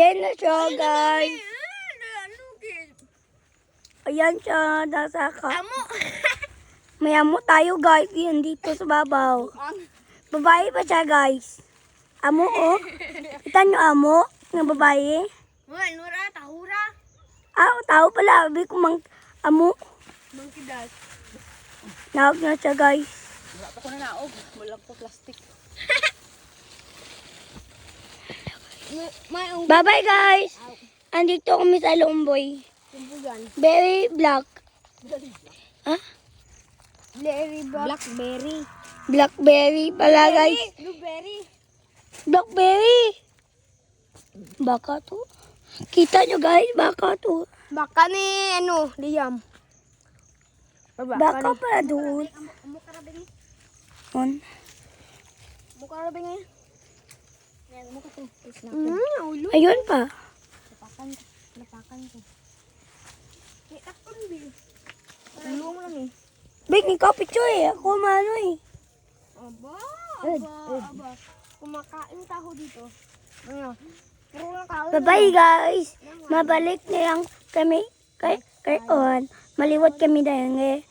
Ayan na siya, guys. Ayan siya, nasa ka. May amo tayo, guys. Yan dito sa babaw. Babae pa siya, guys. Amo, oh. Kita nyo amo ng babae? Nura, tahura. Ah, tao pala. Sabi ko amo. Mangkidas. Naog na siya, guys. Wala pa ko na naog. Walang po plastic. Bye-bye, guys. Andito kami sa Lomboy. Very black. Ha? Blackberry. Blackberry pala, guys. Blueberry. Blackberry. Baka to. Kita nyo, guys. Baka to. Baka ni Liam. Baka pala doon. On. Mukha rabing ngayon. Mukha to. Ulo. Ayun pa. Lapakan ko. Takpan bil. Ulo mo lang eh. Big, ikaw picture eh. Ako mano eh. Aba. Kumakain taho dito. Ano? Puro lang kaon. Bye-bye, guys. Mabalik na lang kami. Kay on. Maliwat kami dahil